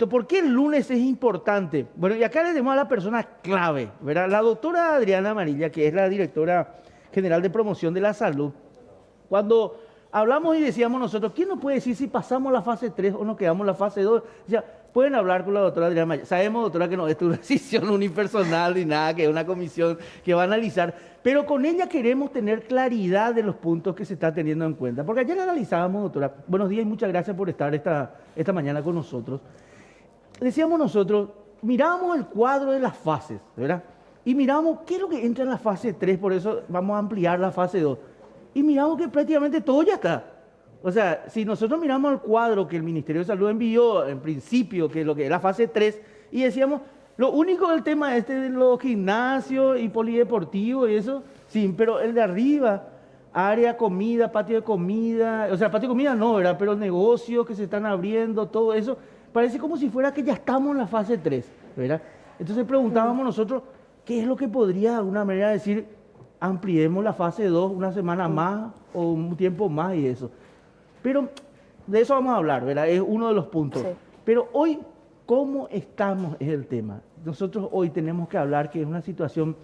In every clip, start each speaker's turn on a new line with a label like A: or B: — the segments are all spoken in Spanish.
A: ¿Por qué el lunes es importante? Bueno, y acá le tenemos a la persona clave, ¿verdad? La doctora Adriana Amarilla, que es la directora general de promoción de la salud. Cuando hablamos y decíamos nosotros, ¿quién nos puede decir si pasamos la fase 3 o nos quedamos en la fase 2? O sea, pueden hablar con la doctora Adriana Amarilla. Sabemos, doctora, que no es tu decisión unipersonal ni nada, que es una comisión que va a analizar, pero con ella queremos tener claridad de los puntos que se está teniendo en cuenta. Porque ayer analizábamos, doctora, buenos días y muchas gracias por estar esta mañana con nosotros. Decíamos nosotros, mirábamos el cuadro de las fases, ¿verdad? Y miramos qué es lo que entra en la fase 3, por eso vamos a ampliar la fase 2. Y miramos que prácticamente todo ya está. O sea, si nosotros miramos el cuadro que el Ministerio de Salud envió en principio, que es lo que es la fase 3, y decíamos, lo único del tema de los gimnasios y polideportivos y eso, sí, pero el de arriba, área comida, patio de comida, o sea, patio de comida no, ¿verdad? Pero negocios que se están abriendo, todo eso, parece como si fuera que ya estamos en la fase 3, ¿verdad? Entonces preguntábamos nosotros, ¿qué es lo que podría de alguna manera decir, ampliemos la fase 2 una semana más o un tiempo más y eso? Pero de eso vamos a hablar, ¿verdad? Es uno de los puntos. Sí. Pero hoy, ¿cómo estamos? Es el tema. Nosotros hoy tenemos que hablar que es una situación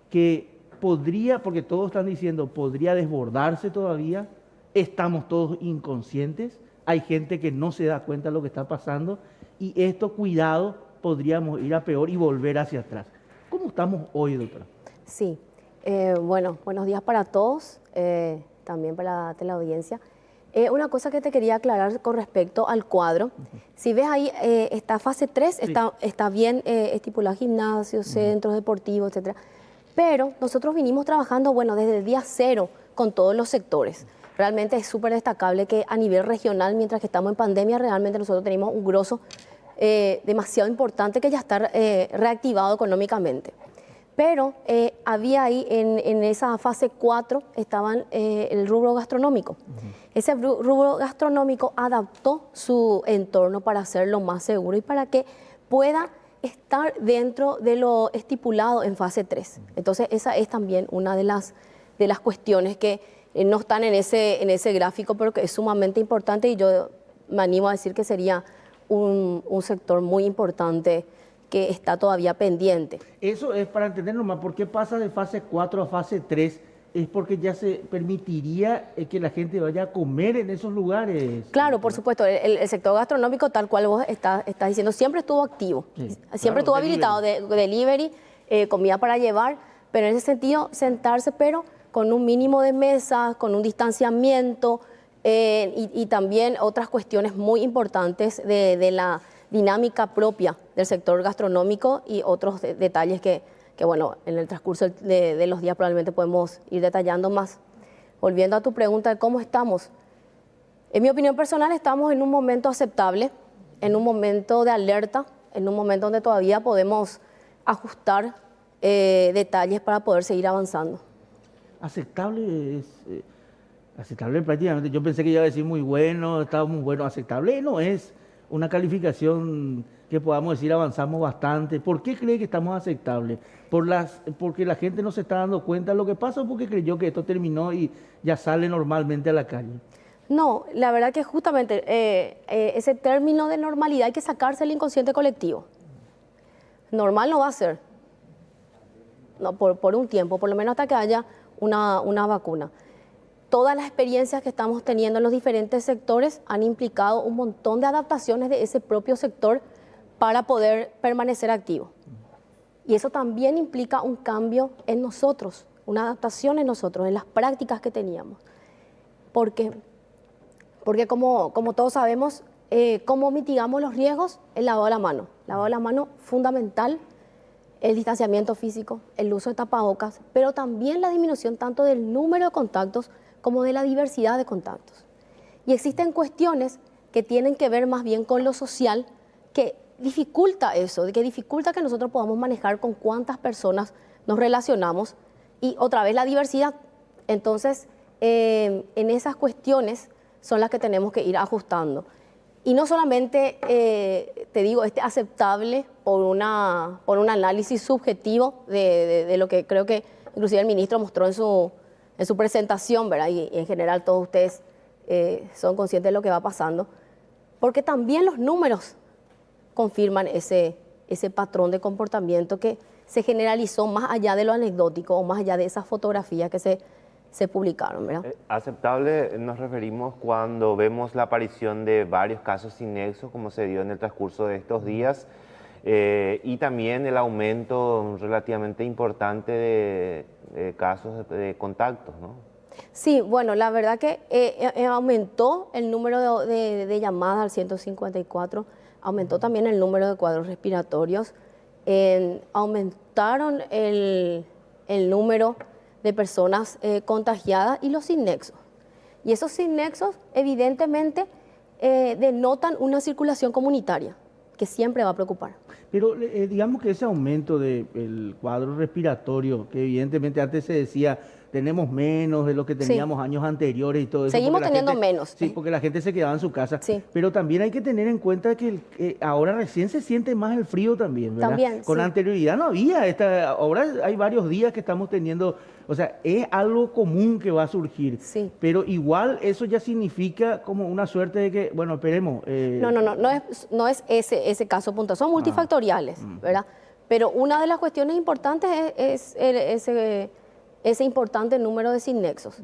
A: que podría, porque todos están diciendo, podría desbordarse todavía, estamos todos inconscientes, hay gente que no se da cuenta de lo que está pasando y esto, cuidado, podríamos ir a peor y volver hacia atrás. ¿Cómo estamos hoy, doctora?
B: Sí, bueno, buenos días para todos, también para la teleaudiencia. Una cosa que te quería aclarar con respecto al cuadro. Si ves ahí, está fase 3, sí. está bien estipulado gimnasios, centros deportivos, etcétera. Pero nosotros vinimos trabajando, bueno, desde el día 0 con todos los sectores. Realmente es súper destacable que a nivel regional, mientras que estamos en pandemia, realmente nosotros tenemos un grosso demasiado importante que ya está reactivado económicamente. Pero había ahí en esa fase 4 estaban el rubro gastronómico. Ese rubro gastronómico adaptó su entorno para hacerlo más seguro y para que pueda estar dentro de lo estipulado en fase 3. Entonces esa es también una de las cuestiones que no están en ese gráfico, pero que es sumamente importante y yo me animo a decir que sería un sector muy importante que está todavía pendiente.
A: Eso es para entenderlo más, ¿por qué pasa de fase 4 a fase 3? Es porque ya se permitiría que la gente vaya a comer en esos lugares.
B: Claro, por supuesto, el sector gastronómico, tal cual vos estás diciendo, siempre estuvo activo, sí, siempre estuvo habilitado, delivery, comida para llevar, pero en ese sentido sentarse, pero con un mínimo de mesas, con un distanciamiento y también otras cuestiones muy importantes de la dinámica propia del sector gastronómico y otros detalles que bueno, en el transcurso de los días probablemente podemos ir detallando más. Volviendo a tu pregunta de cómo estamos, en mi opinión personal estamos en un momento aceptable, en un momento de alerta, en un momento donde todavía podemos ajustar detalles para poder seguir avanzando.
A: Aceptable es... aceptable prácticamente, yo pensé que iba a decir muy bueno, estaba muy bueno, aceptable no es una calificación que podamos decir avanzamos bastante. ¿Por qué cree que estamos aceptables? ¿Porque la gente no se está dando cuenta de lo que pasa o porque creyó que esto terminó y ya sale normalmente a la calle?
B: No, la verdad que justamente ese término de normalidad hay que sacarse del inconsciente colectivo. Normal no va a ser, no, por un tiempo, por lo menos hasta que haya una vacuna. Todas las experiencias que estamos teniendo en los diferentes sectores han implicado un montón de adaptaciones de ese propio sector para poder permanecer activo. Y eso también implica un cambio en nosotros, una adaptación en nosotros, en las prácticas que teníamos. Porque como todos sabemos, ¿cómo mitigamos los riesgos? El lavado de la mano. El lavado de la mano fundamental, el distanciamiento físico, el uso de tapabocas, pero también la disminución tanto del número de contactos como de la diversidad de contactos. Y existen cuestiones que tienen que ver más bien con lo social, que dificulta eso, que dificulta que nosotros podamos manejar con cuántas personas nos relacionamos y otra vez la diversidad. Entonces, en esas cuestiones son las que tenemos que ir ajustando. Y no solamente, te digo, aceptable por un análisis subjetivo de lo que creo que inclusive el ministro mostró en su presentación, ¿verdad? Y en general todos ustedes son conscientes de lo que va pasando, porque también los números confirman ese patrón de comportamiento que se generalizó más allá de lo anecdótico o más allá de esas fotografías que se publicaron, ¿verdad?
C: Aceptable nos referimos cuando vemos la aparición de varios casos sin nexo, como se dio en el transcurso de estos días, y también el aumento relativamente importante de casos de contactos, ¿no?
B: Sí, bueno, la verdad que aumentó el número de llamadas al 154, aumentó también el número de cuadros respiratorios, aumentaron el número de personas contagiadas y los sin nexos. Y esos sin nexos evidentemente denotan una circulación comunitaria que siempre va a preocupar.
A: Pero digamos que ese aumento del cuadro respiratorio, que evidentemente antes se decía tenemos menos de lo que teníamos años anteriores y todo eso.
B: Seguimos teniendo menos.
A: Sí, porque la gente se quedaba en su casa.
B: Sí.
A: Pero también hay que tener en cuenta que ahora recién se siente más el frío también, ¿verdad?
B: También,
A: con anterioridad no había. Ahora hay varios días que estamos teniendo, o sea, es algo común que va a surgir.
B: Sí.
A: Pero igual eso ya significa como una suerte de que, bueno, esperemos.
B: No es ese caso puntual, son multifactoriales, ¿verdad? Pero una de las cuestiones importantes es ese importante número de sin nexos,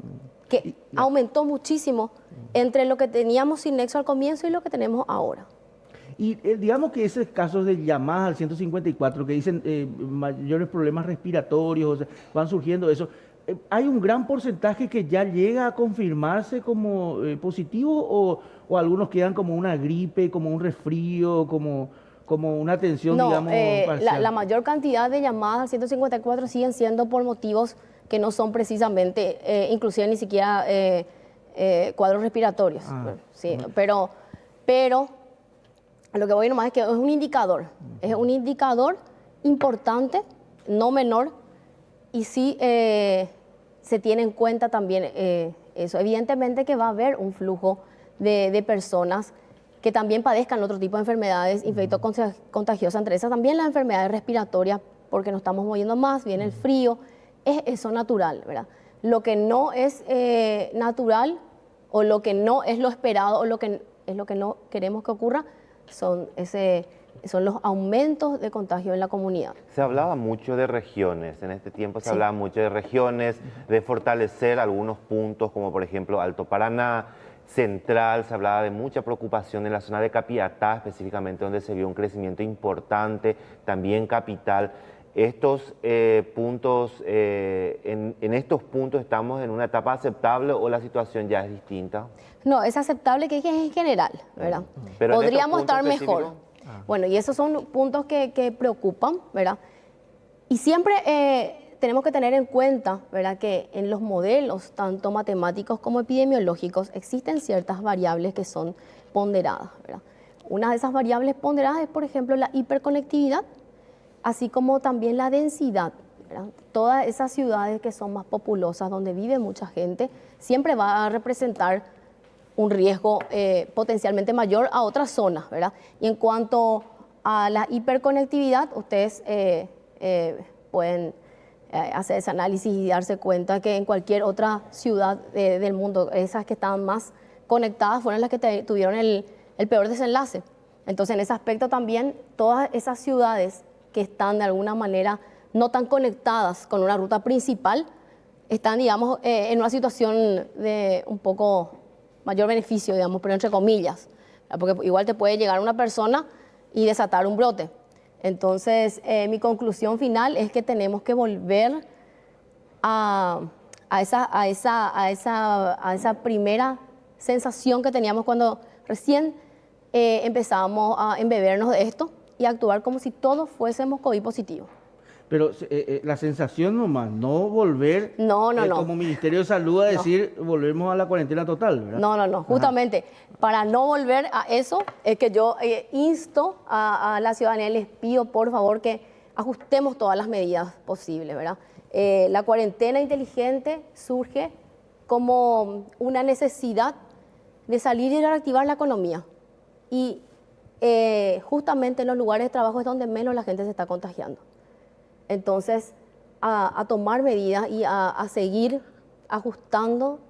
B: que aumentó muchísimo entre lo que teníamos sin nexo al comienzo y lo que tenemos ahora.
A: Y digamos que esos casos de llamadas al 154 que dicen mayores problemas respiratorios, o sea, van surgiendo eso, ¿hay un gran porcentaje que ya llega a confirmarse como positivo o algunos quedan como una gripe, como un resfrío, como una tensión, digamos, parcial?
B: La mayor cantidad de llamadas al 154 siguen siendo por motivos que no son precisamente, inclusive ni siquiera cuadros respiratorios. Sí, pero lo que voy nomás es que es un indicador importante, no menor, y sí se tiene en cuenta también eso. Evidentemente que va a haber un flujo de personas que también padezcan otro tipo de enfermedades infectocontagiosas, entre esas también las enfermedades respiratorias, porque nos estamos moviendo más, viene el frío. Es eso natural, ¿verdad? Lo que no es natural o lo que no es lo esperado o lo que es lo que no queremos que ocurra son los aumentos de contagio en la comunidad.
C: Se hablaba mucho de regiones, en este tiempo se hablaba mucho de regiones, de fortalecer algunos puntos como por ejemplo Alto Paraná, Central, se hablaba de mucha preocupación en la zona de Capiatá específicamente donde se vio un crecimiento importante, también Capital. Estos puntos, en estos puntos estamos en una etapa aceptable o la situación ya es distinta?
B: No, es aceptable que es en general, ¿verdad?
C: Pero
B: podríamos estar mejor. Bueno, y esos son puntos que preocupan, ¿verdad? Y siempre tenemos que tener en cuenta, ¿verdad?, que en los modelos, tanto matemáticos como epidemiológicos, existen ciertas variables que son ponderadas, ¿verdad? Una de esas variables ponderadas es, por ejemplo, la hiperconectividad, así como también la densidad, ¿verdad? Todas esas ciudades que son más populosas, donde vive mucha gente, siempre va a representar un riesgo potencialmente mayor a otras zonas, ¿verdad? Y en cuanto a la hiperconectividad, ustedes pueden hacer ese análisis y darse cuenta que en cualquier otra ciudad del mundo, esas que estaban más conectadas fueron las que tuvieron el peor desenlace. Entonces, en ese aspecto también, todas esas ciudades que están de alguna manera no tan conectadas con una ruta principal, están, digamos, en una situación de un poco mayor beneficio, digamos, pero entre comillas, porque igual te puede llegar una persona y desatar un brote. Entonces, mi conclusión final es que tenemos que volver a esa primera sensación que teníamos cuando recién empezábamos a embebernos de esto y actuar como si todos fuésemos COVID positivo.
A: Pero la sensación nomás, no volver como Ministerio de Salud a decir volvemos a la cuarentena total, ¿verdad?
B: No. Justamente para no volver a eso es que yo insto a la ciudadanía, les pido por favor que ajustemos todas las medidas posibles, ¿verdad? La cuarentena inteligente surge como una necesidad de salir y reactivar la economía. Y justamente en los lugares de trabajo es donde menos la gente se está contagiando. Entonces, a tomar medidas y a seguir ajustando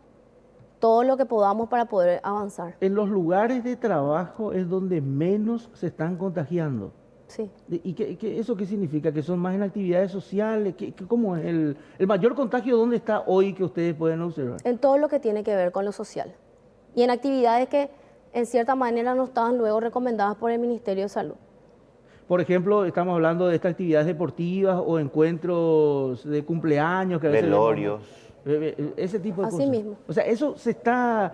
B: todo lo que podamos para poder avanzar.
A: En los lugares de trabajo es donde menos se están contagiando.
B: Sí.
A: ¿Y eso qué significa? ¿Que son más en actividades sociales? ¿Cómo es el mayor contagio? ¿Dónde está hoy que ustedes pueden observar?
B: En todo lo que tiene que ver con lo social. Y en actividades que en cierta manera no estaban luego recomendadas por el Ministerio de Salud.
A: Por ejemplo, estamos hablando de estas actividades deportivas o encuentros de cumpleaños. Que a veces
C: Velorios.
A: ese tipo de
B: Así
A: cosas.
B: mismo.
A: O sea, eso se está...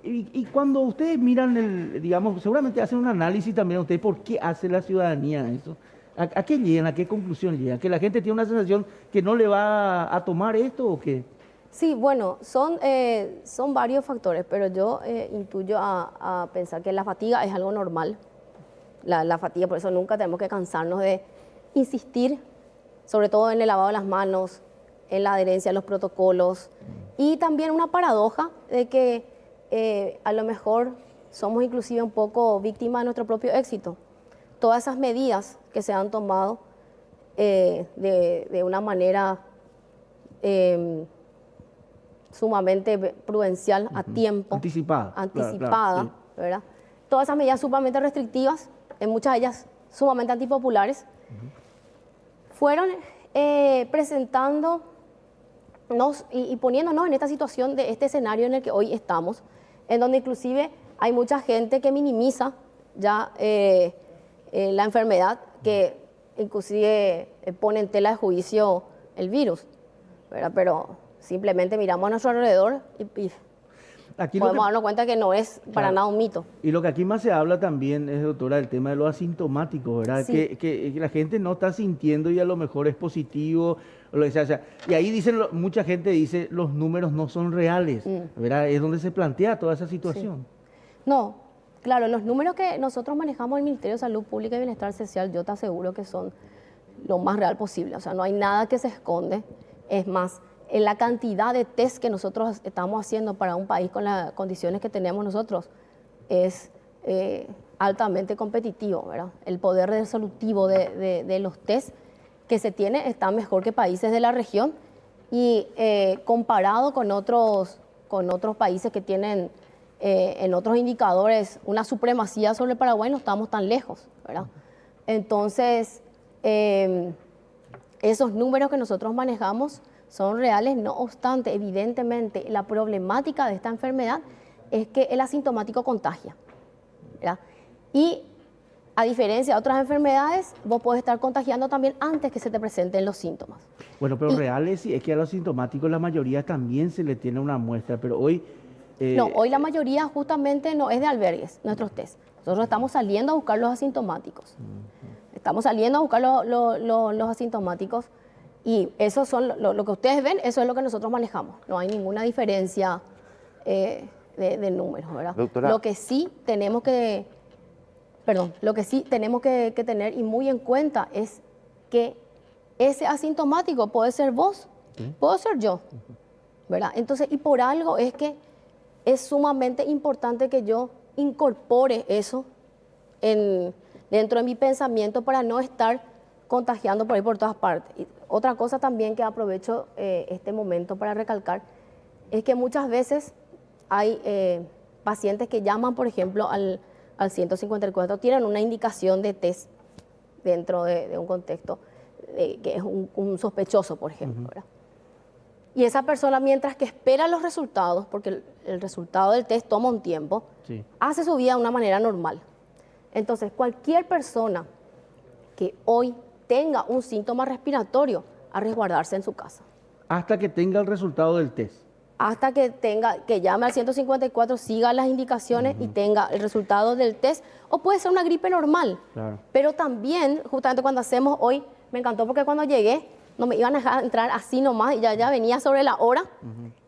A: Y cuando ustedes miran, digamos, seguramente hacen un análisis también ustedes, ¿por qué hace la ciudadanía eso? ¿A qué llegan? ¿A qué conclusión llegan? ¿Que la gente tiene una sensación que no le va a tomar esto o qué?
B: Sí, bueno, son varios factores, pero yo intuyo a pensar que la fatiga es algo normal. La fatiga, por eso nunca tenemos que cansarnos de insistir, sobre todo en el lavado de las manos, en la adherencia a los protocolos, y también una paradoja de que a lo mejor somos inclusive un poco víctimas de nuestro propio éxito. Todas esas medidas que se han tomado de una manera sumamente prudencial, a tiempo,
A: anticipada,
B: claro,
A: sí.
B: ¿verdad? Todas esas medidas sumamente restrictivas, en muchas de ellas sumamente antipopulares, fueron presentándonos y poniéndonos en esta situación de este escenario en el que hoy estamos, en donde inclusive hay mucha gente que minimiza ya la enfermedad, que inclusive pone en tela de juicio el virus, ¿verdad? Pero simplemente miramos a nuestro alrededor y
A: Aquí
B: podemos darnos cuenta que no es para nada un mito.
A: Y lo que aquí más se habla también es, doctora, el tema de los asintomáticos, ¿verdad?
B: Sí.
A: Que la gente no está sintiendo y a lo mejor es positivo, o lo que sea. O sea, y ahí dicen, mucha gente dice, los números no son reales, ¿verdad? Es donde se plantea toda esa situación.
B: Sí. No, claro, los números que nosotros manejamos en el Ministerio de Salud Pública y Bienestar Social, yo te aseguro que son lo más real posible. O sea, no hay nada que se esconde. Es más, en la cantidad de test que nosotros estamos haciendo para un país con las condiciones que tenemos nosotros es altamente competitivo, ¿verdad? El poder resolutivo de los test que se tiene está mejor que países de la región y comparado con otros países que tienen en otros indicadores una supremacía sobre el Paraguay, no estamos tan lejos, ¿verdad? Entonces, esos números que nosotros manejamos son reales, no obstante, evidentemente, la problemática de esta enfermedad es que el asintomático contagia, ¿verdad? Y a diferencia de otras enfermedades, vos podés estar contagiando también antes que se te presenten los síntomas.
A: Bueno, pero reales sí, es que a los asintomáticos la mayoría también se le tiene una muestra, pero hoy...
B: No, hoy la mayoría justamente no es de albergues, nuestros test. Nosotros estamos saliendo a buscar los asintomáticos. Estamos saliendo a buscar los asintomáticos. Y eso son lo que ustedes ven, eso es lo que nosotros manejamos. No hay ninguna diferencia de números, ¿verdad?
C: Doctora.
B: Lo que sí tenemos que tener y muy en cuenta es que ese asintomático puede ser vos, puedo ser yo, ¿verdad? Entonces, y por algo es que es sumamente importante que yo incorpore eso dentro de mi pensamiento para no estar contagiando por ahí por todas partes. Y otra cosa también que aprovecho este momento para recalcar es que muchas veces hay pacientes que llaman, por ejemplo, al 154, tienen una indicación de test dentro de un contexto que es un sospechoso, por ejemplo, ¿verdad? Y esa persona, mientras que espera los resultados, porque el resultado del test toma un tiempo,
A: Sí.
B: hace su vida de una manera normal. Entonces, cualquier persona que hoy tenga un síntoma respiratorio, a resguardarse en su casa.
A: Hasta que tenga el resultado del test.
B: Hasta que llame al 154, siga las indicaciones y tenga el resultado del test, o puede ser una gripe normal.
A: Claro.
B: Pero también, justamente cuando hacemos hoy, me encantó porque cuando llegué, no me iban a dejar entrar así nomás, y ya venía sobre la hora,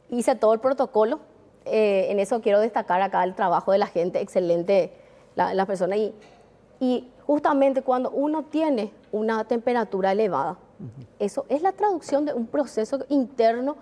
B: hice todo el protocolo. En eso quiero destacar acá el trabajo de la gente, excelente la persona. Y justamente cuando uno tiene una temperatura elevada, eso es la traducción de un proceso interno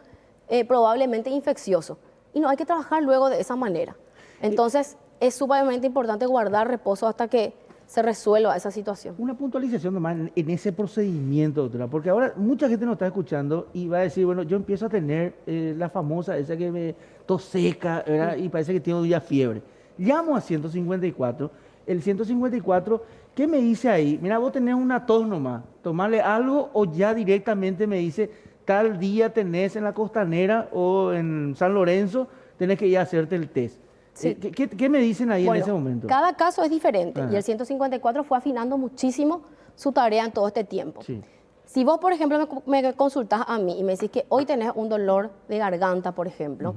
B: probablemente infeccioso. Y no hay que trabajar luego de esa manera. Entonces, es sumamente importante guardar reposo hasta que se resuelva esa situación.
A: Una puntualización nomás en ese procedimiento, doctora, porque ahora mucha gente nos está escuchando y va a decir, bueno, yo empiezo a tener la famosa, esa que me tos seca, ¿verdad? Y parece que tengo ya fiebre. Llamo a 154, el 154, ¿qué me dice ahí? Mira, vos tenés una tos nomás, tomarle algo o ya directamente me dice, tal día tenés en la Costanera o en San Lorenzo, tenés que ir a hacerte el test.
B: Sí.
A: ¿Qué me dicen ahí en ese momento?
B: Cada caso es diferente
A: Ajá.
B: y el 154 fue afinando muchísimo su tarea en todo este tiempo.
A: Sí.
B: Si vos, por ejemplo, me consultás a mí y me decís que hoy tenés un dolor de garganta, por ejemplo,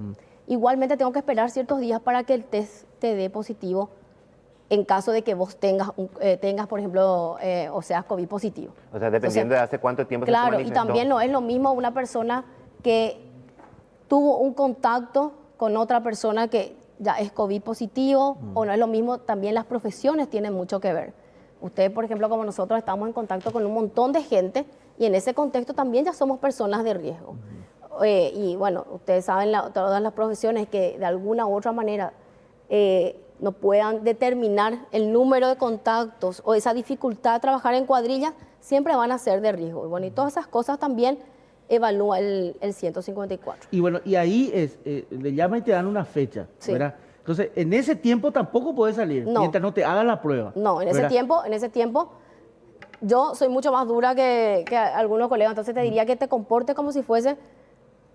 B: igualmente tengo que esperar ciertos días para que el test te dé positivo en caso de que vos tengas, por ejemplo, o seas COVID positivo.
C: O sea, dependiendo de hace cuánto tiempo se te
B: Claro, y
C: manifestó.
B: también no es lo mismo una persona que tuvo un contacto con otra persona que ya es COVID positivo, o no es lo mismo, también las profesiones tienen mucho que ver. Ustedes, por ejemplo, como nosotros estamos en contacto con un montón de gente y en ese contexto también ya somos personas de riesgo. Y bueno, ustedes saben todas las profesiones que de alguna u otra manera no puedan determinar el número de contactos o esa dificultad de trabajar en cuadrillas, siempre van a ser de riesgo. Y bueno, y todas esas cosas también evalúa el 154.
A: Y bueno, y ahí le llaman y te dan una fecha,
B: Sí.
A: ¿verdad? Entonces, en ese tiempo tampoco puedes salir,
B: No.
A: mientras no te hagan la prueba.
B: No, en ese tiempo, yo soy mucho más dura que algunos colegas, entonces te diría que te comportes como si fuese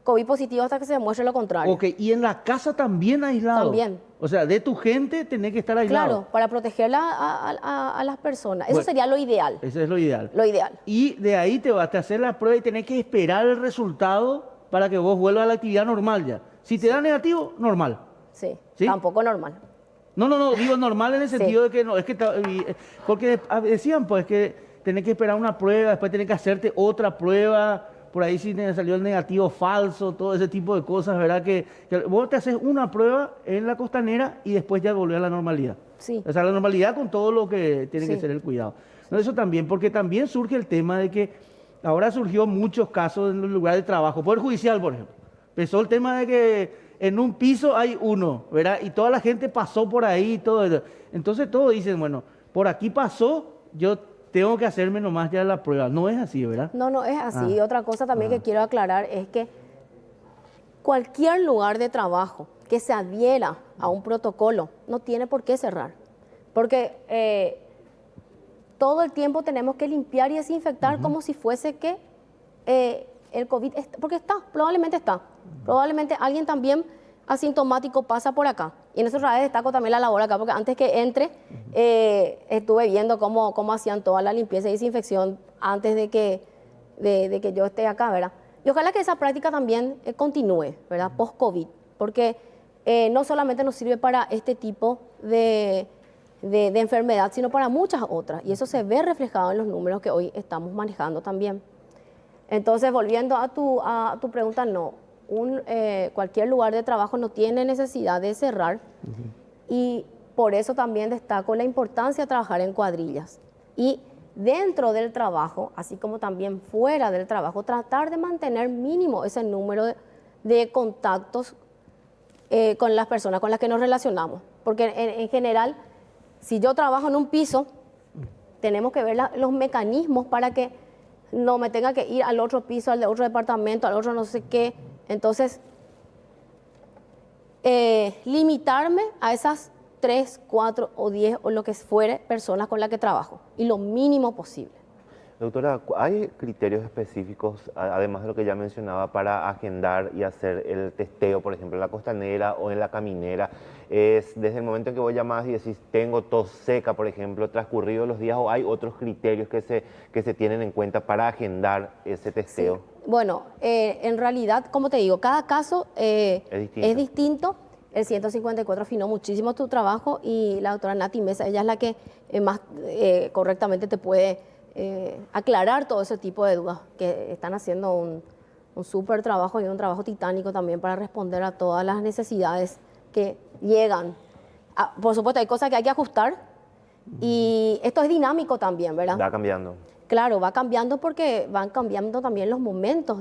B: COVID positivo hasta que se demuestre lo contrario.
A: Ok, y en la casa también aislado.
B: También.
A: O sea, de tu gente tenés que estar aislado.
B: Claro, para proteger a las personas. Eso
A: Bueno,
B: sería lo ideal.
A: Ese es lo ideal.
B: Lo ideal.
A: Y de ahí te vas a hacer la prueba y tenés que esperar el resultado para que vos vuelvas a la actividad normal ya. Si te da negativo, normal.
B: Sí,
A: ¿Sí?
B: tampoco normal.
A: No, digo normal en el
B: Sí.
A: sentido de que no, es que porque decían pues que tenés que esperar una prueba, después tenés que hacerte otra prueba, por ahí si te salió el negativo falso, todo ese tipo de cosas, ¿verdad? Que vos te haces una prueba en la Costanera y después ya volvés a la normalidad.
B: Sí.
A: O sea, la normalidad con todo lo que tiene que
B: Sí.
A: ser el cuidado. No, eso también, porque también surge el tema de que ahora surgió muchos casos en los lugares de trabajo, Poder Judicial, por ejemplo. Empezó el tema de que en un piso hay uno, ¿verdad? Y toda la gente pasó por ahí y todo eso. Entonces todos dicen, bueno, por aquí pasó, yo tengo que hacerme nomás ya la prueba. No es así, ¿verdad?
B: No es así. Y otra cosa también
A: Ah.
B: que quiero aclarar es que cualquier lugar de trabajo que se adhiera a un protocolo no tiene por qué cerrar. Porque todo el tiempo tenemos que limpiar y desinfectar como si fuese que el COVID, porque probablemente está. Probablemente alguien también asintomático pasa por acá. Y en eso otra vez destaco también la labor acá, porque antes que entre estuve viendo cómo hacían toda la limpieza y desinfección antes de que yo esté acá, ¿verdad? Y ojalá que esa práctica también continúe, ¿verdad? Post-COVID, porque no solamente nos sirve para este tipo de enfermedad, sino para muchas otras. Y eso se ve reflejado en los números que hoy estamos manejando también. Entonces, volviendo a tu pregunta, no. Cualquier lugar de trabajo no tiene necesidad de cerrar y por eso también destaco la importancia de trabajar en cuadrillas. Y dentro del trabajo, así como también fuera del trabajo, tratar de mantener mínimo ese número de contactos con las personas con las que nos relacionamos. Porque en general, si yo trabajo en un piso, tenemos que ver los mecanismos para que no me tenga que ir al otro piso, al de otro departamento, al otro no sé qué. Entonces, limitarme a esas 3, 4 o 10 o lo que fuere personas con las que trabajo y lo mínimo posible.
C: Doctora, ¿hay criterios específicos, además de lo que ya mencionaba, para agendar y hacer el testeo, por ejemplo, en la Costanera o en la Caminera? ¿Es desde el momento en que vos llamás y decís, tengo tos seca, por ejemplo, transcurridos los días, o hay otros criterios que se tienen en cuenta para agendar ese testeo?
B: Sí. Bueno, en realidad, como te digo, cada caso es distinto. El 154 afinó muchísimo tu trabajo y la doctora Nati Mesa, ella es la que más correctamente te puede aclarar todo ese tipo de dudas, que están haciendo un súper trabajo y un trabajo titánico también para responder a todas las necesidades que llegan. Por supuesto, hay cosas que hay que ajustar y esto es dinámico también, ¿verdad?
C: Va cambiando.
B: Claro, va cambiando porque van cambiando también los momentos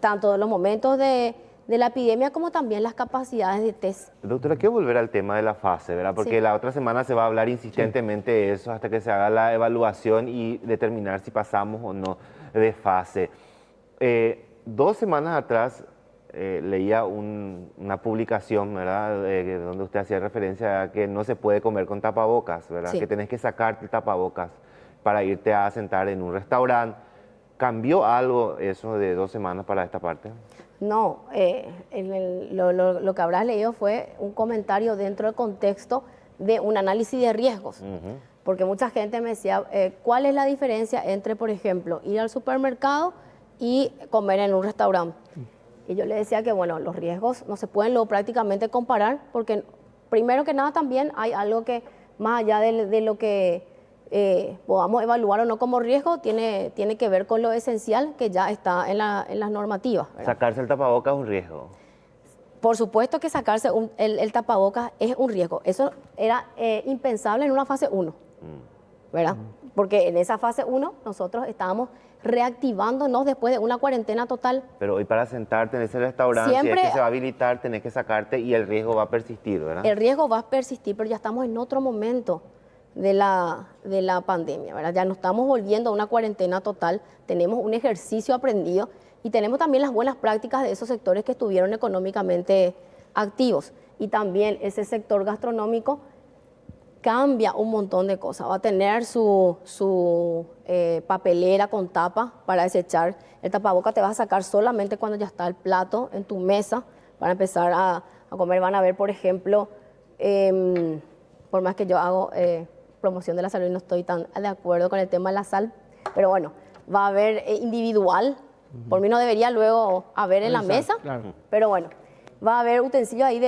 B: tanto los momentos de de la epidemia, como también las capacidades de test.
C: Doctora, quiero volver al tema de la fase, ¿verdad? Porque
B: Sí.
C: la otra semana se va a hablar insistentemente de eso hasta que se haga la evaluación y determinar si pasamos o no de fase. 2 semanas atrás leía una publicación, ¿verdad? Donde usted hacía referencia a que no se puede comer con tapabocas, ¿verdad?
B: Sí.
C: Que tenés que sacarte el tapabocas para irte a sentar en un restaurante. ¿Cambió algo eso de 2 semanas para esta parte?
B: No, lo que habrás leído fue un comentario dentro del contexto de un análisis de riesgos.
C: Ujú.
B: Porque mucha gente me decía, ¿cuál es la diferencia entre, por ejemplo, ir al supermercado y comer en un restaurante? Y yo le decía que, bueno, los riesgos no se pueden luego prácticamente comparar, porque primero que nada también hay algo que, más allá de lo que podamos evaluar o no como riesgo, tiene que ver con lo esencial que ya está en las normativas, ¿verdad?
C: Sacarse el tapabocas es un riesgo.
B: Por supuesto que sacarse el tapabocas es un riesgo. Eso era impensable en una fase 1, ¿verdad? Porque en esa fase 1 nosotros estábamos reactivándonos después de una cuarentena total.
C: Pero hoy para sentarte en ese restaurante, si
B: Siempre-
C: es que se va a habilitar, tenés que sacarte y el riesgo va a persistir, ¿verdad?
B: El riesgo va a persistir, pero ya estamos en otro momento de la pandemia, ¿verdad? Ya no estamos volviendo a una cuarentena total, tenemos un ejercicio aprendido y tenemos también las buenas prácticas de esos sectores que estuvieron económicamente activos. Y también ese sector gastronómico cambia un montón de cosas. Va a tener su papelera con tapa para desechar. El tapaboca te vas a sacar solamente cuando ya está el plato en tu mesa para empezar a comer. Van a ver, por ejemplo, por más que yo hago promoción de la salud y no estoy tan de acuerdo con el tema de la sal, pero bueno, va a haber individual. Por mí no debería luego haber en la
A: Exacto,
B: mesa,
A: claro.
B: pero bueno, va a haber utensilios ahí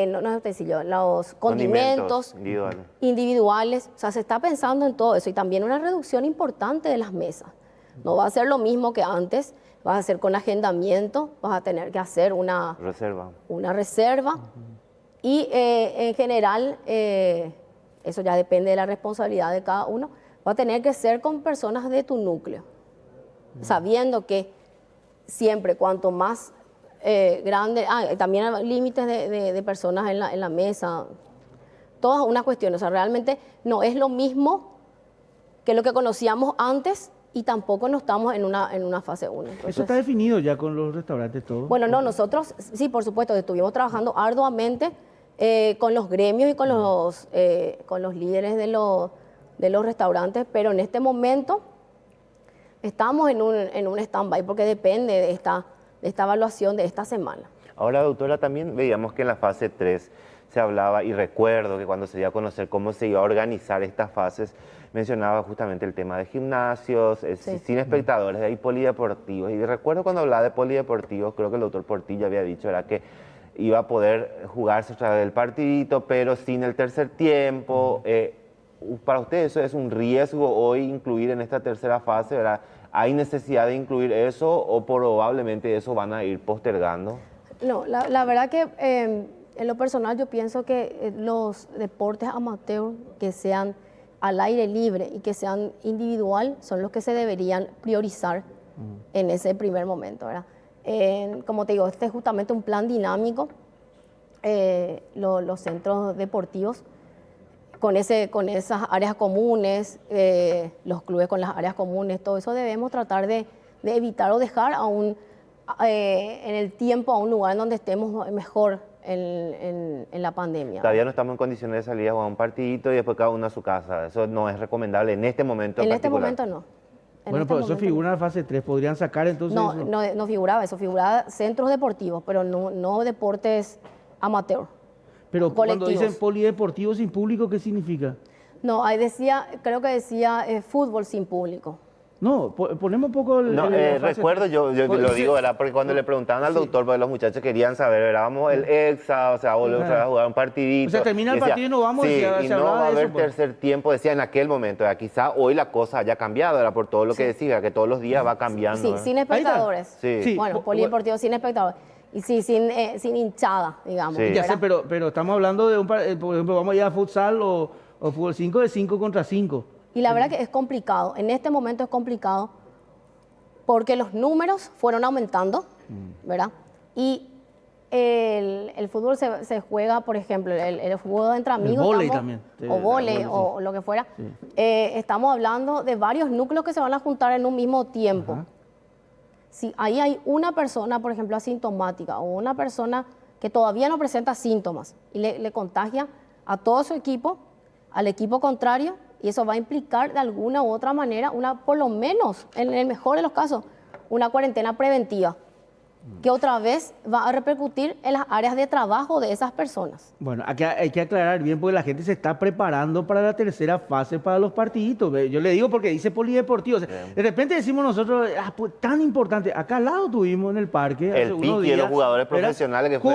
B: no es utensilios, los condimentos
C: individuales.
B: individuales. O sea, se está pensando en todo eso y también una reducción importante de las mesas. No va a ser lo mismo que antes, vas a hacer con agendamiento, vas a tener que hacer una reserva y en general, eso ya depende de la responsabilidad de cada uno, va a tener que ser con personas de tu núcleo, sabiendo que siempre cuanto más grande, también hay límites de personas en la mesa, todas una cuestión, o sea, realmente no es lo mismo que lo que conocíamos antes y tampoco no estamos en una fase 1.
A: Eso está definido ya con los restaurantes todo.
B: Bueno, no, nosotros sí, por supuesto, estuvimos trabajando arduamente con los gremios y con los líderes de los restaurantes, pero en este momento estamos en un stand-by porque depende de esta evaluación de esta semana.
C: Ahora, doctora, también veíamos que en la fase 3 se hablaba, y recuerdo que cuando se dio a conocer cómo se iba a organizar estas fases, mencionaba justamente el tema de gimnasios,
B: Sí.
C: sin espectadores, y polideportivos. Y recuerdo cuando hablaba de polideportivos, creo que el doctor Portilla había dicho, era que iba a poder jugarse otra vez el partidito, pero sin el tercer tiempo. Para usted eso es un riesgo hoy incluir en esta tercera fase, ¿verdad? ¿Hay necesidad de incluir eso o probablemente eso van a ir postergando?
B: No, la verdad que en lo personal yo pienso que los deportes amateur que sean al aire libre y que sean individual son los que se deberían priorizar en ese primer momento, ¿verdad? Como te digo, este es justamente un plan dinámico, los centros deportivos con esas áreas comunes, los clubes con las áreas comunes, todo eso debemos tratar de evitar o dejar en el tiempo a un lugar en donde estemos mejor en la pandemia.
C: Todavía no estamos en condiciones de salir a jugar un partidito y después cada uno a su casa. Eso no es recomendable en este momento
B: En este
C: particular.
B: momento no.
A: Bueno, pero eso figura en la fase 3. ¿Podrían sacar entonces
B: No,
A: eso?
B: no figuraba eso, figuraba centros deportivos, pero no deportes amateur.
A: Pero cuando
B: colectivos.
A: dicen polideportivo sin público, ¿qué significa?
B: No, creo que decía fútbol sin público.
A: No, ponemos un poco
C: No,
A: la fase
C: recuerdo,
A: 3.
C: yo
A: Pues,
C: lo digo, ¿verdad? Porque cuando le preguntaban al doctor, pues los muchachos querían saber, ¿verdad? Vamos el EXA, o sea, volvemos
A: Ajá.
C: a jugar un partidito.
A: O sea, termina el
C: Decía,
A: partido y no vamos,
C: sí,
A: decía,
C: y
A: se
C: no
A: hablaba
C: va a
A: de
C: haber
A: eso, pues.
C: tercer tiempo, decía en aquel momento, ¿verdad? Quizá hoy la cosa haya cambiado, ¿verdad? Por todo lo que decía, que todos los días va cambiando.
B: Sí,
C: ¿verdad?
B: sin espectadores.
C: Sí.
A: Sí.
B: Bueno, polideportivo sin espectadores. Y sí, sin hinchada, digamos.
C: Sí.
A: Ya sé,
B: ¿verdad?
A: pero estamos hablando de por ejemplo, vamos a ir a futsal o fútbol 5 de 5 contra 5.
B: Y la verdad que es complicado. En este momento es complicado porque los números fueron aumentando, ¿verdad? Y el fútbol se juega, por ejemplo, el juego entre amigos.
A: vóley también.
B: O vóley,
A: sí.
B: o lo que fuera. Estamos hablando de varios núcleos que se van a juntar en un mismo tiempo.
A: Ajá.
B: Si ahí hay una persona, por ejemplo, asintomática o una persona que todavía no presenta síntomas y le contagia a todo su equipo, al equipo contrario, y eso va a implicar de alguna u otra manera, por lo menos, en el mejor de los casos, una cuarentena preventiva, que otra vez va a repercutir en las áreas de trabajo de esas personas.
A: Bueno, aquí hay que aclarar bien porque la gente se está preparando para la tercera fase para los partiditos. ¿Ve? Yo le digo porque dice polideportivo. O sea, de repente decimos nosotros, pues, tan importante. Acá al lado tuvimos en el parque.
C: El piqui de los jugadores profesionales que fue...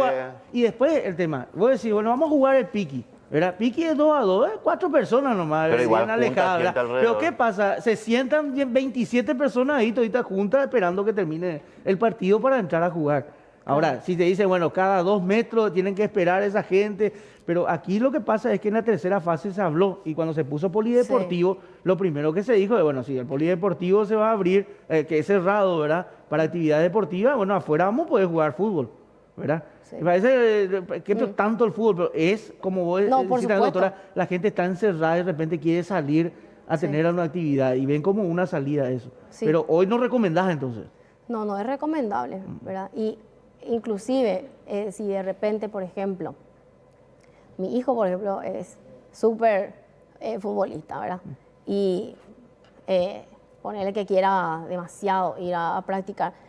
A: Y después el tema, vos decís, bueno, vamos a jugar el piqui. ¿Verdad? Piqui es 2-2, 4 personas nomás,
C: pero igual
A: bien alejadas.
C: gente
A: Pero ¿qué pasa? Se sientan 27 personas ahí, toditas juntas, esperando que termine el partido para entrar a jugar. Ahora, si te dicen, bueno, cada 2 metros tienen que esperar esa gente, pero aquí lo que pasa es que en la tercera fase se habló y cuando se puso polideportivo, lo primero que se dijo es, bueno, si el polideportivo se va a abrir, que es cerrado, ¿verdad? Para actividad deportiva, bueno, afuera vamos a poder jugar fútbol, ¿verdad?
B: Sí.
A: Me parece que tanto el fútbol, pero es como vos decís, doctora, la gente está encerrada y de repente quiere salir a tener una actividad y ven como una salida eso.
B: Sí.
A: Pero hoy no recomendás entonces.
B: No es recomendable, ¿verdad? Y inclusive, si de repente, por ejemplo, mi hijo, por ejemplo, es súper futbolista, ¿verdad? Y ponerle que quiera demasiado ir a practicar.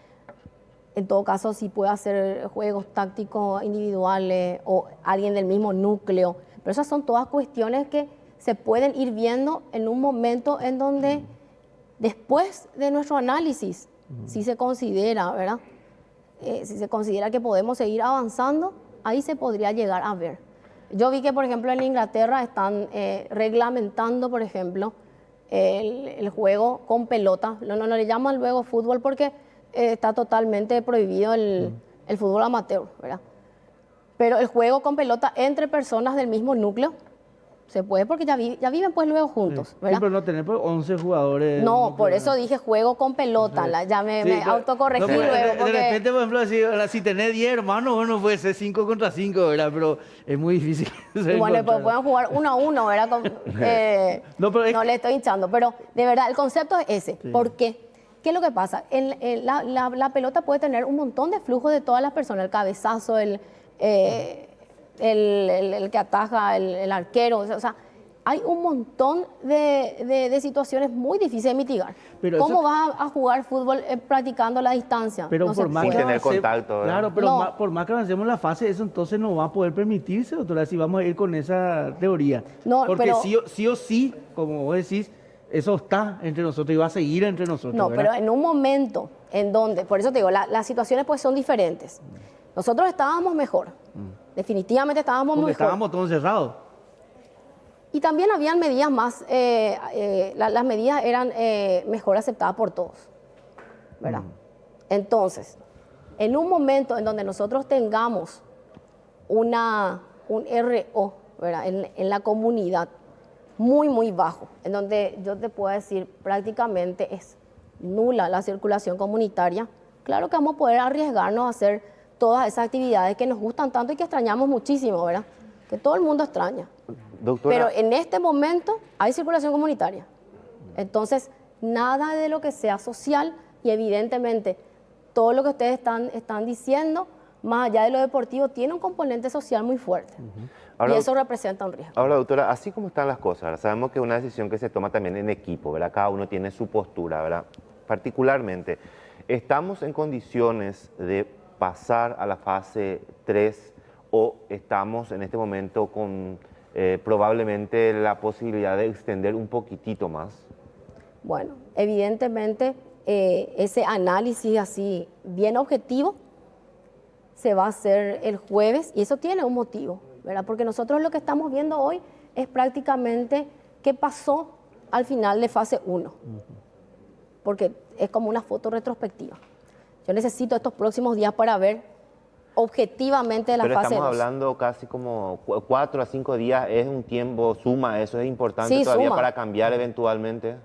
B: En todo caso, si puede hacer juegos tácticos individuales o alguien del mismo núcleo. Pero esas son todas cuestiones que se pueden ir viendo en un momento en donde, después de nuestro análisis, si se considera, ¿verdad? Si se considera que podemos seguir avanzando, ahí se podría llegar a ver. Yo vi que, por ejemplo, en Inglaterra están reglamentando, por ejemplo, el juego con pelota. No le llaman luego fútbol porque está totalmente prohibido el fútbol amateur, ¿verdad? Pero el juego con pelota entre personas del mismo núcleo se puede porque ya viven pues luego juntos, ¿verdad?
A: Sí, pero no tener pues 11 jugadores.
B: No, por eso dije juego con pelota, ya me autocorregí luego.
A: De repente, por ejemplo, si tenés 10 hermanos, bueno, puede ser 5 contra 5, ¿verdad? Pero es muy difícil.
B: Bueno, pues pueden jugar 1-1, ¿verdad? No le estoy hinchando, pero de verdad el concepto es ese. Sí. ¿Por qué? ¿Qué es lo que pasa? La pelota puede tener un montón de flujos de todas las personas, el cabezazo, el que ataja, el arquero, o sea, hay un montón de situaciones muy difíciles de mitigar. Pero ¿cómo vas a jugar fútbol practicando la distancia?
A: Pero
B: no
C: sin tener contacto.
A: Claro, pero por más que avancemos la fase, eso entonces no va a poder permitirse, doctora, si vamos a ir con esa teoría.
B: No,
A: porque
B: pero,
A: sí o sí, como vos decís, eso está entre nosotros y va a seguir entre nosotros.
B: No,
A: ¿verdad?
B: pero en un momento en donde, por eso te digo, las situaciones pues son diferentes. Nosotros estábamos mejor, definitivamente estábamos mejor.
A: Porque estábamos todos encerrados.
B: Y también habían medidas más, las medidas eran mejor aceptadas por todos, ¿verdad? Entonces, en un momento en donde nosotros tengamos un RO, ¿verdad? En la comunidad, muy bajo, en donde yo te puedo decir prácticamente es nula la circulación comunitaria, claro que vamos a poder arriesgarnos a hacer todas esas actividades que nos gustan tanto y que extrañamos muchísimo, ¿verdad? Que todo el mundo extraña.
C: Doctora.
B: Pero en este momento hay circulación comunitaria. Entonces, nada de lo que sea social y evidentemente todo lo que ustedes están diciendo, más allá de lo deportivo, tiene un componente social muy fuerte. Ahora, y eso representa un riesgo.
C: Ahora, doctora, así como están las cosas, ¿verdad? Sabemos que es una decisión que se toma también en equipo, ¿verdad? Cada uno tiene su postura, ¿verdad? Particularmente, ¿estamos en condiciones de pasar a la fase 3 o estamos en este momento con probablemente la posibilidad de extender un poquitito más?
B: Bueno, evidentemente ese análisis así bien objetivo se va a hacer el jueves y eso tiene un motivo, ¿verdad? Porque nosotros lo que estamos viendo hoy es prácticamente qué pasó al final de fase 1, porque es como una foto retrospectiva. Yo necesito estos próximos días para ver objetivamente la fase 2.
C: Pero estamos hablando casi como 4 a 5 días, es un tiempo, suma, eso es importante
B: sí,
C: todavía
B: suma.
C: Para cambiar eventualmente.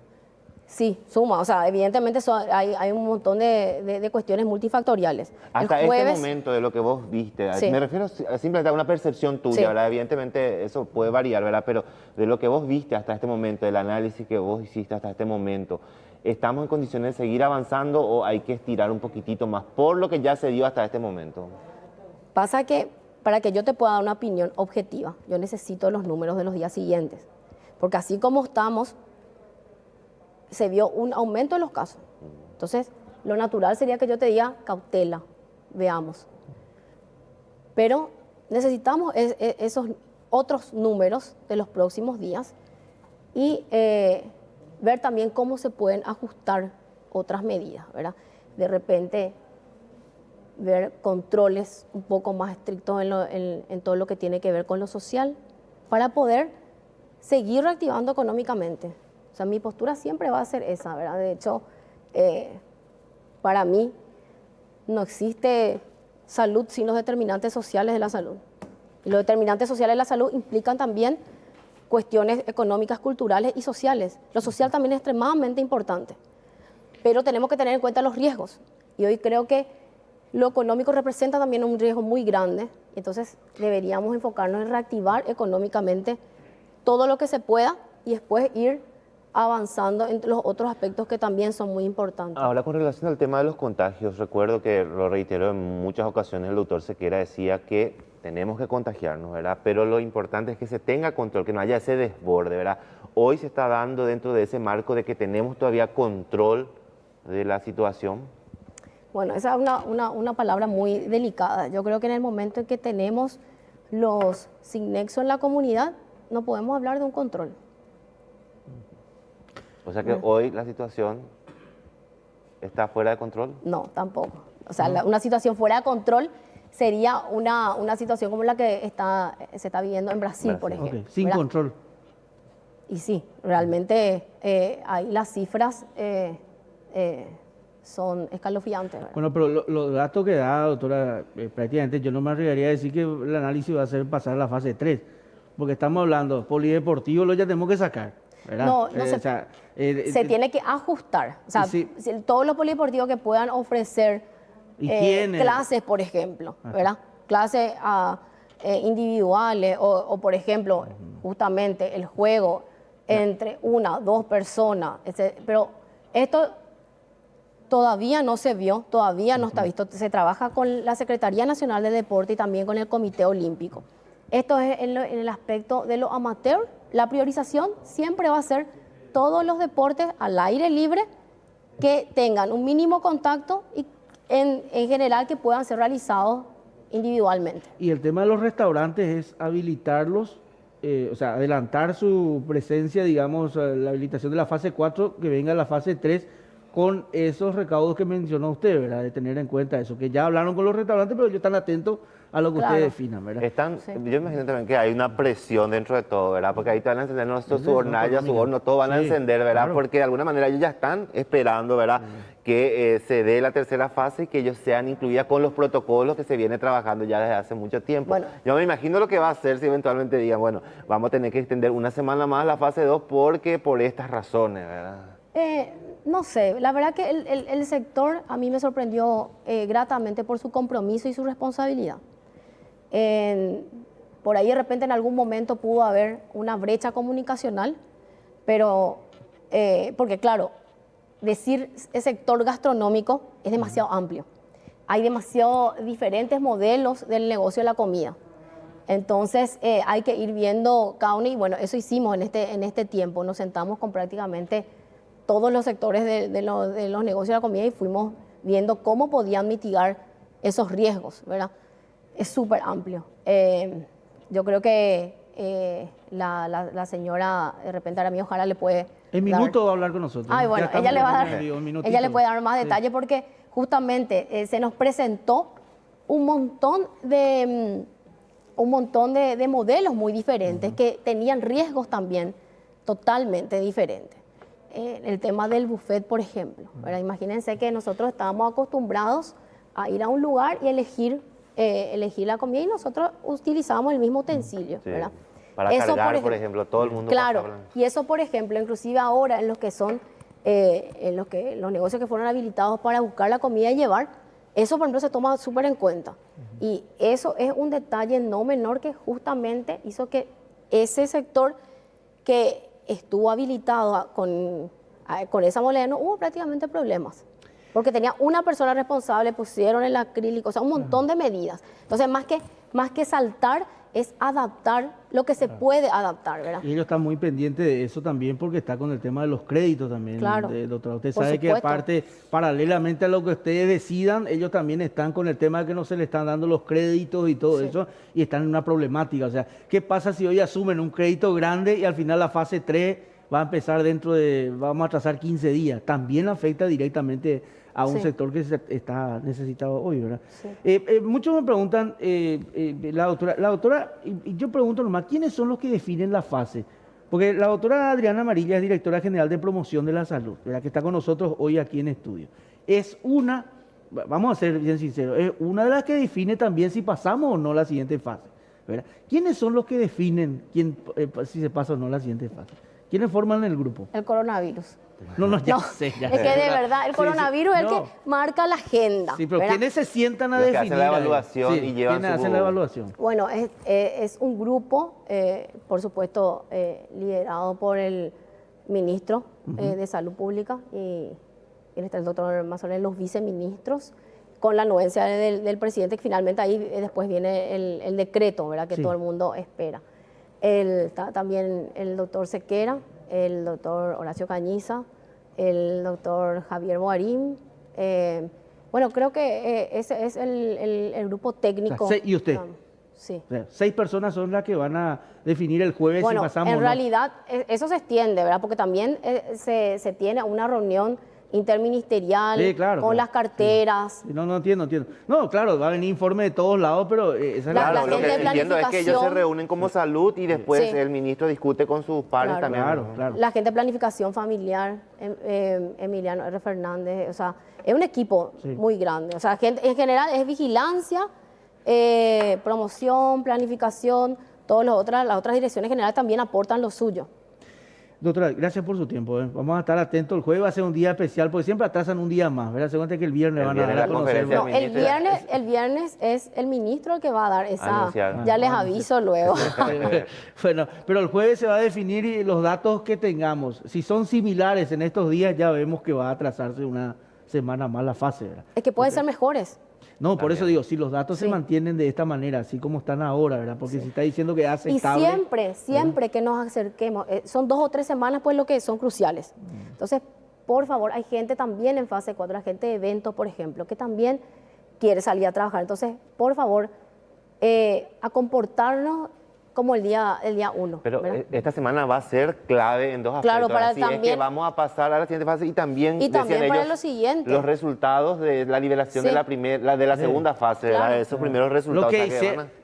B: Sí, suma. O sea, evidentemente hay un montón de cuestiones multifactoriales.
C: Hasta
B: El jueves,
C: este momento de lo que vos viste,
B: Sí.
C: me refiero simplemente a una percepción tuya,
B: Sí.
C: ¿verdad? Evidentemente eso puede variar, ¿verdad? Pero de lo que vos viste hasta este momento, del análisis que vos hiciste hasta este momento, ¿estamos en condiciones de seguir avanzando o hay que estirar un poquitito más por lo que ya se dio hasta este momento?
B: pasa que para que yo te pueda dar una opinión objetiva, yo necesito los números de los días siguientes. Porque así como estamos, se vio un aumento de los casos. Entonces, lo natural sería que yo te diga cautela, veamos. Pero necesitamos esos otros números de los próximos días y ver también cómo se pueden ajustar otras medidas, ¿verdad? De repente, ver controles un poco más estrictos en todo lo que tiene que ver con lo social para poder seguir reactivando económicamente. O sea, mi postura siempre va a ser esa, ¿verdad? De hecho, para mí no existe salud sin los determinantes sociales de la salud. Y los determinantes sociales de la salud implican también cuestiones económicas, culturales y sociales. Lo social también es extremadamente importante, pero tenemos que tener en cuenta los riesgos. Y hoy creo que lo económico representa también un riesgo muy grande, entonces deberíamos enfocarnos en reactivar económicamente todo lo que se pueda y después ir avanzando en los otros aspectos que también son muy importantes.
C: Ahora, con relación al tema de los contagios, recuerdo que lo reiteró en muchas ocasiones el doctor Sequera, decía que tenemos que contagiarnos, ¿verdad? Pero lo importante es que se tenga control, que no haya ese desborde, ¿verdad? Hoy se está dando dentro de ese marco de que tenemos todavía control de la situación.
B: Bueno, esa es una palabra muy delicada. Yo creo que en el momento en que tenemos los sin nexo en la comunidad, no podemos hablar de un control.
C: O sea que hoy la situación está fuera de control.
B: No, tampoco. O sea, una situación fuera de control sería una situación como la que se está viviendo en Brasil, por ejemplo.
A: Ok, sin
B: ¿verdad?
A: control.
B: Y sí, realmente ahí las cifras son escalofriantes, ¿verdad?
A: Bueno, pero los datos que da, doctora, prácticamente yo no me arriesgaría a decir que el análisis va a ser pasar a la fase 3, porque estamos hablando, polideportivo lo ya tenemos que sacar, ¿verdad?
B: No, se tiene que ajustar. O sea,
A: sí.
B: todos los polideportivos que puedan ofrecer
A: Higiene.
B: clases, por ejemplo, ¿verdad? Clases individuales o, por ejemplo, justamente el juego entre una, dos personas. Pero esto todavía no se vio, todavía no está visto. Se trabaja con la Secretaría Nacional de Deporte y también con el Comité Olímpico. Esto es en el aspecto de lo amateur. La priorización siempre va a ser todos los deportes al aire libre que tengan un mínimo contacto y en general que puedan ser realizados individualmente.
A: Y el tema de los restaurantes es habilitarlos, o sea, adelantar su presencia, digamos, la habilitación de la fase 4, que venga la fase 3, con esos recaudos que mencionó usted, ¿verdad? De tener en cuenta eso, que ya hablaron con los restaurantes, pero ellos están atentos a lo que
B: Claro.
A: ustedes definan, ¿verdad?
B: Sí.
C: Yo imagino también que hay una presión dentro de todo, ¿verdad? Porque ahí te van a encender nuestros hornallas, su horno, todo van a
A: Sí,
C: encender, ¿verdad?
A: claro.
C: Porque de alguna manera ellos ya están esperando, ¿verdad? Que se dé la tercera fase y que ellos sean incluidas con los protocolos que se viene trabajando ya desde hace mucho tiempo.
B: Bueno.
C: Yo me imagino lo que va a hacer si eventualmente digan, bueno, vamos a tener que extender una semana más la fase 2 porque por estas razones, ¿verdad?
B: No sé, la verdad que el sector a mí me sorprendió gratamente por su compromiso y su responsabilidad. Por ahí de repente en algún momento pudo haber una brecha comunicacional, pero porque claro, decir el sector gastronómico es demasiado amplio. Hay demasiados diferentes modelos del negocio de la comida. Entonces hay que ir viendo cada uno y bueno, eso hicimos en este tiempo. Nos sentamos con prácticamente todos los sectores de los negocios de la comida y fuimos viendo cómo podían mitigar esos riesgos, ¿verdad? Es súper amplio. Yo creo que la señora, de repente ahora mismo ojalá le puede
A: En minuto va a hablar con nosotros.
B: Ay, bueno,
A: Ya
B: ella le va a dar,
A: estamos en medio, un
B: ella le puede dar más
A: Sí.
B: detalle porque justamente se nos presentó un montón de modelos muy diferentes que tenían riesgos también totalmente diferentes. El tema del buffet, por ejemplo, ¿verdad? Imagínense que nosotros estábamos acostumbrados a ir a un lugar y elegir la comida y nosotros utilizábamos el mismo utensilio,
C: Sí.
B: ¿verdad?
C: Para
B: Eso,
C: cargar, por ejemplo, todo el mundo
B: Claro,
C: pasa hablando.
B: y eso, por ejemplo, inclusive ahora en los que son en los negocios que fueron habilitados para buscar la comida y llevar, eso por ejemplo se toma súper en cuenta. Y eso es un detalle no menor que justamente hizo que ese sector que estuvo habilitado con esa modalidad no hubo prácticamente problemas. Porque tenía una persona responsable, pusieron el acrílico, o sea, un montón de medidas. Entonces, más que saltar, es adaptar lo que se puede adaptar, ¿verdad?
A: Y ellos están muy pendientes de eso también porque está con el tema de los créditos también,
B: claro,
A: doctora. Usted
B: por
A: sabe que
B: supuesto.
A: aparte, paralelamente a lo que ustedes decidan, ellos también están con el tema de que no se le están dando los créditos y todo eso, y están en una problemática. O sea, ¿qué pasa si hoy asumen un crédito grande y al final la fase 3 va a empezar vamos a atrasar 15 días? También afecta directamente a un sector que está necesitado hoy, ¿verdad?
B: Sí.
A: Muchos me preguntan, la doctora, y yo pregunto nomás, ¿quiénes son los que definen la fase? Porque la doctora Adriana Amarilla es directora general de promoción de la salud, ¿verdad? Que está con nosotros hoy aquí en estudio. Vamos a ser bien sinceros, es una de las que define también si pasamos o no la siguiente fase, ¿verdad? ¿Quiénes son los que definen si se pasa o no la siguiente fase? ¿Quiénes forman el grupo?
B: El coronavirus.
A: No, ya sé.
B: Es que de verdad, el coronavirus es el que marca la agenda.
A: Sí, pero
B: ¿verdad?
A: ¿quiénes se sientan a
C: Los que
A: definir?
C: hacen la evaluación y llevan
A: ¿quiénes hacen la evaluación?
B: Bueno, es un grupo, por supuesto, liderado por el ministro de Salud Pública y el doctor Mazzolet, los viceministros, con la anuencia del presidente, que finalmente ahí después viene el decreto, ¿verdad? Que todo el mundo espera. Está también el doctor Sequera, el doctor Horacio Cañiza, el doctor Javier Boarín. Bueno, creo que ese es el grupo técnico.
A: O sea, ¿y usted?
B: Sí.
A: O sea, 6 personas son las que van a definir el jueves si pasamos.
B: En realidad eso se extiende, ¿verdad? Porque también se tiene una reunión interministerial con las carteras.
A: Sí. No entiendo. No, claro, va a venir informe de todos lados, pero esa es
C: Claro, lo que entiendo es que ellos se reúnen como salud y después el ministro discute con sus pares también.
A: Claro.
B: La gente de planificación familiar, Emiliano R. Fernández, o sea, es un equipo muy grande. O sea, en general es vigilancia, promoción, planificación, las otras direcciones generales también aportan lo suyo.
A: Doctora, gracias por su tiempo. Vamos a estar atentos. El jueves va a ser un día especial, porque siempre atrasan un día más, ¿verdad? Se cuenta que el viernes van a dar a conocer.
B: No, el viernes es el ministro el que va a dar esa.
C: Anunciar.
B: Ya les aviso luego.
A: Bueno, pero el jueves se va a definir los datos que tengamos. Si son similares en estos días, ya vemos que va a atrasarse una semana más la fase, ¿verdad?
B: Es que pueden ser mejores.
A: No, por eso digo, si los datos se mantienen de esta manera, así como están ahora, ¿verdad? Porque si está diciendo que es aceptable.
B: Y siempre que nos acerquemos, son 2 o 3 semanas pues lo que son cruciales. Entonces, por favor, hay gente también en fase 4, la gente de eventos, por ejemplo, que también quiere salir a trabajar. Entonces, por favor, a comportarnos como el día 1.
C: Pero esta semana va a ser clave en 2 aspectos.
B: Claro, para
C: Así es que vamos a pasar a la siguiente fase y también
B: para
C: ellos,
B: lo siguiente.
C: los resultados de la liberación de la segunda fase, ¿verdad? Esos primeros resultados.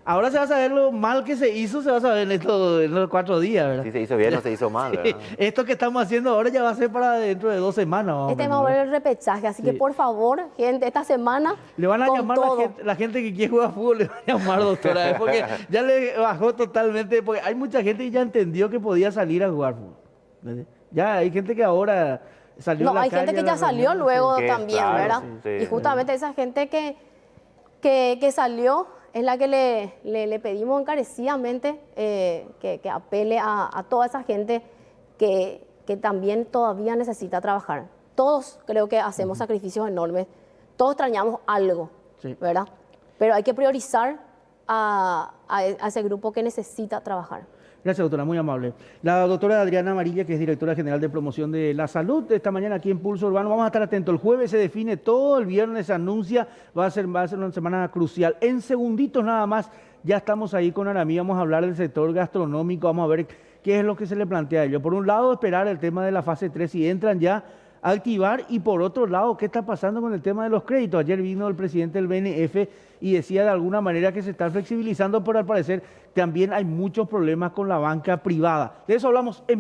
A: Ahora se va a saber lo mal que se hizo, se va a saber en los 4 días, ¿verdad?
C: Si se hizo bien o se hizo mal, ¿verdad?
A: Esto que estamos haciendo ahora ya va a ser para dentro de 2 semanas.
B: Va a volver el repechaje, así que por favor, gente, esta semana
A: le van a llamar la gente que quiere jugar fútbol, le van a llamar, doctora, porque ya le bajó totalmente, porque hay mucha gente que ya entendió que podía salir a jugar fútbol. Ya hay gente que ahora salió a la calle.
B: Hay gente que ya salió luego también, ¿verdad? Y justamente esa gente que salió es la que le pedimos encarecidamente que apele a toda esa gente que también todavía necesita trabajar. Todos creo que hacemos sacrificios enormes, todos extrañamos algo, ¿verdad? Pero hay que priorizar a ese grupo que necesita trabajar.
A: Gracias, doctora, muy amable. La doctora Adriana Amarilla, que es directora general de promoción de la salud, esta mañana aquí en Pulso Urbano. Vamos a estar atentos. El jueves se define todo, el viernes se anuncia, va a ser una semana crucial. En segunditos nada más, ya estamos ahí con Aramí, vamos a hablar del sector gastronómico, vamos a ver qué es lo que se le plantea a ellos. Por un lado, esperar el tema de la fase 3, si entran ya a activar, y por otro lado, ¿qué está pasando con el tema de los créditos? Ayer vino el presidente del BNF y decía de alguna manera que se está flexibilizando, pero al parecer también hay muchos problemas con la banca privada. De eso hablamos en